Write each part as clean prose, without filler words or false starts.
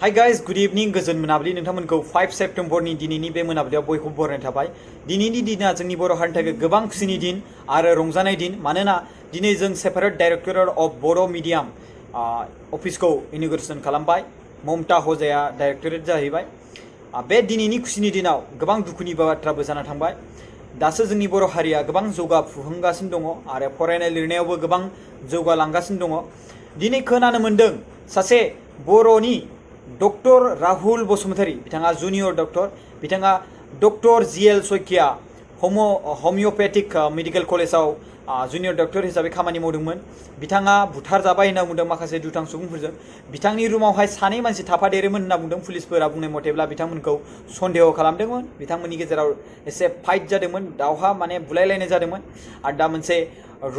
Hi guys, good evening. गोजोन मोनाबिलि नोंथांमोनखौ 5 सेप्टेम्बरनि दिनैनि बे मोनाबिलियाव बयखौबो बरायनाय थाबाय। दिनैनि दिना जोंनि बर' हारिनि थाखाय गोबां खुसिनि दिन आरो रंजानाय दिन मानोना दिनै जों separate directorate of Bodo' medium अफिसखौ इन'ग्रेसन खालामबाय। ममता हजाया डाइरेक्टरेट जाहैबाय। बे दिनैनि खुसिनि दिनाव गोबां दुखुनि बाथ्राबो जाना थांबाय। दासो जोंनि बर' हारिया गोबां जौगाफुहांगासिनो दङ आरो फरायनाय लिरनायावबो गोबां जौगालांगासिनो दङ। दिनै खोनानो मोन्दों सासे बर'नि डक्टर राहुल बसुमतारी बिथाङा जुनियर डक्टर बिथाङा डक्टर जिएल सयकिया हमिअपेथिक मेडिकेल कलेजाव जुनियर डक्टर हिसाबै खामानि मावदोंमोन। बिथाङा बुथारजाबाय होनना बुंदों माखासे दुथां सुबुंफोरजों। बिथांनि रुमावहाय सानै मानसि थाफादेरोमोन होनना बुंदों पुलिसफोरा बुंनाय मथेब्ला बिथांमोनखौ सन्देह खालामदोंमोन। बिथांमोननि गेजेराव एसे फाइट जादोंमोन, दावहा माने बुलायलायनाय जादोंमन। आरो दा मोनसे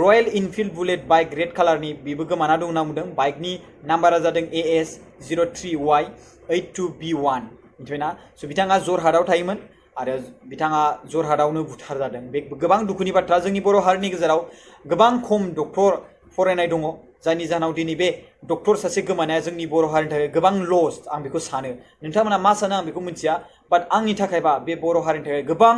रयेल इनफिल्ड बुलेट बाइक रेड कालारनि बेबो गोमाना दं होनना बुंदों। बाइकनि नाम्बारा जादों AS03Y82B1 मिथिबायना। स' बिथाङा जरहाटआव थायोमोन आरो बिथाङा जरहाटआवनो बुथार जादों। बे गोबां दुखुनि बाथ्रा। जोंनि बर' हारिनि गेजेराव गोबां खम डक्टर फरायनाय दङ, जायनि जाहोनाव दिनै बे डक्टर सासे गोमानाया जोंनि बर' हारिनि थाखाय गोबां लस आं बेखौ सानो। नोंथांमोना मा सानो आं बेखौ मिथिया, बाट आंनि थाखायबा बे बर' हारिनि थाखाय गोबां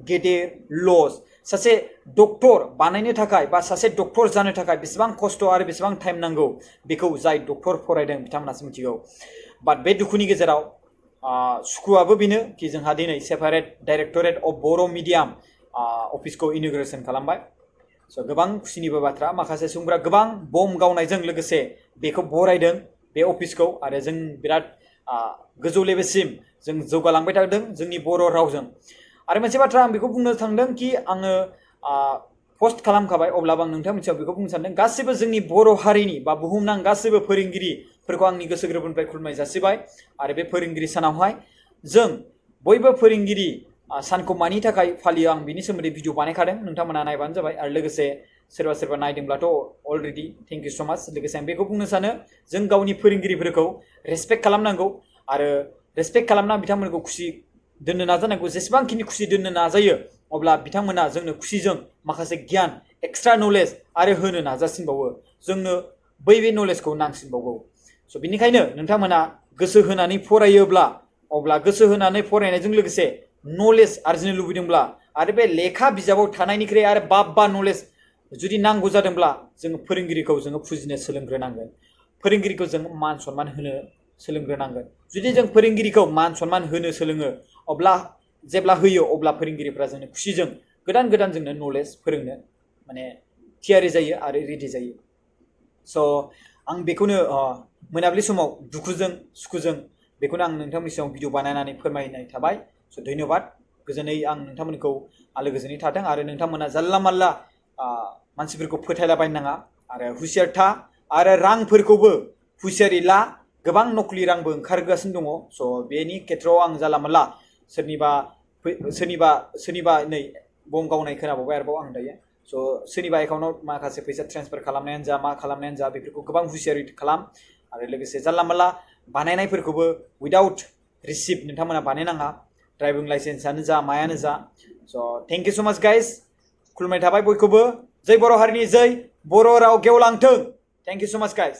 गेदेर लस। सासे डक्टर बानायनो थाखाय बा सासे डक्टर जानो थाखाय बेसेबां खस्थ' आरो बेसेबां टाइम नांगौ बेखौ जाय डक्टर फरायदों बिथांमोनासो मिथिगौ। बाट बे दुखुनि गेजेराव सुखुआबो बेनो कि जोंहा दिनै separate directorate of Bodo' medium अफिसखौ इन'ग्रेसन खालामबाय। स' गोबां खुसिनिबो बाथ्रा। माखासे सुबुंफोरा गोबां बम गावनायजों लोगोसे बेखौ बरायदों बे अफिसखौ आरो जों बिराद गोजौ लेभेलसिम जों जौगालांबाय थादों जोंनि बर' रावजों। आरो मोनसे बाथ्रा आं बेखौ बुंनो थांदों कि आङो पस्ट खालामखाबाय, अब्लाबो आं नोंथांनि मोनसेयाव बेखौ बुंनो सानदों गासिबो जोंनि बर' हारिनि बा बुहुमनां गासिबो फोरोंगिरिफोरखौ आंनि गोसो गोरबोनिफ्राय खुलुमनाय जासिबाय। आरो बे फोरोंगिरि सानावहाय जों बयबो फोरोंगिरि सानखौ मानि थाखाय फालियो आं बिनि सोमोन्दै भिडिअ बानायखादों, नोंथांमोना नायबानो जाबाय। आरो लोगोसे सोरबा नायदोंब्लाथ' अलरेडि थेंक इउ स' माच। लोगोसे आं बेखौ बुंनो सानो जों गावनि फोरोंगिरिफोरखौ रेसपेक्ट खालामनांगौ आरो रेसपेक्ट खालामना बिथांमोनखौ खुसि दोननो नाजानांगौ। जेसेबांखिनि खुसि दोननो नाजायो अब्ला बिथांमोना जोंनो खुसिजों माखासे गियान एक्सट्रा नलेज आरो होनो नाजासिनबावो। जोंनो बै बे नलेजखौ नांसिनबावगौ। स' बिनिखायनो नोंथांमोना गोसो होनानै फरायोब्ला, अब्ला गोसो होनानै फरायनायजों लोगोसे नलेज आरजिनो लुबैदोंब्ला आरो बे लेखा बिजाबाव थानायनिख्रुइ आरो बाबबा नलेज जुदि नांगौ जादोंब्ला जों फोरोंगिरिखौ जोङो फुजिनो सोलोंग्रोनांगोन। फोरोंगिरिखौ जों मान सनमान होनो सोलोंग्रोनांगोन। जुदि जों फोरोंगिरिखौ मान सनमान होनो सोलोङो अब्ला जेब्ला होयो अब्ला फोरोंगिरिफ्रा जोंनो खुसिजों गोदान गोदान जोंनो नलेज फोरोंनो माने थियारि जायो आरो रेडि जायो। स' आं बेखौनो मोनाबिलि समाव दुखुजों सुखुजों बेखौनो आं नोंथांमोननि सिगाङाव भिडिअ बानायनानै फोरमायनाय थाबाय। स' धन्यबाद। गोजोनै आं नोंथांमोनखौ आलो गोजोनै थाथों आरो नोंथांमोना जानला मानला मानसिफोरखौ फोथायलाबायनो नाङा आरो हुसियार था आरो रांफोरखौबो हुसियारि ला। गोबां नकलि रांबो ओंखारगासिनो दङ। स' बेनि खेथ्रआव आं जानला मानला सोरनिबा नै बम गावनाय खोनाबावबाय आरोबाव आं दायो। स' सोरनिबा एकाउन्टआव माखासे फैसा ट्रेन्सफार खालामनायानो जा मा खालामनायानो जा बेफोरखौ गोबां हुसियारि खालाम। आरो लोगोसे जानला मानला बानायनायफोरखौबो उइदाउट रिसिप्ट नोंथांमोना बानायनाङा, ड्राइभिं लाइसेन्सआनो जा मायानो जा। स' थेंक इउ स' माच गाइस। खुलुमनाय थाबाय बयखौबो। जै बर' हारिनि जै, बर' राव गेवलांथों। थेंक इउ स' माच गाइस।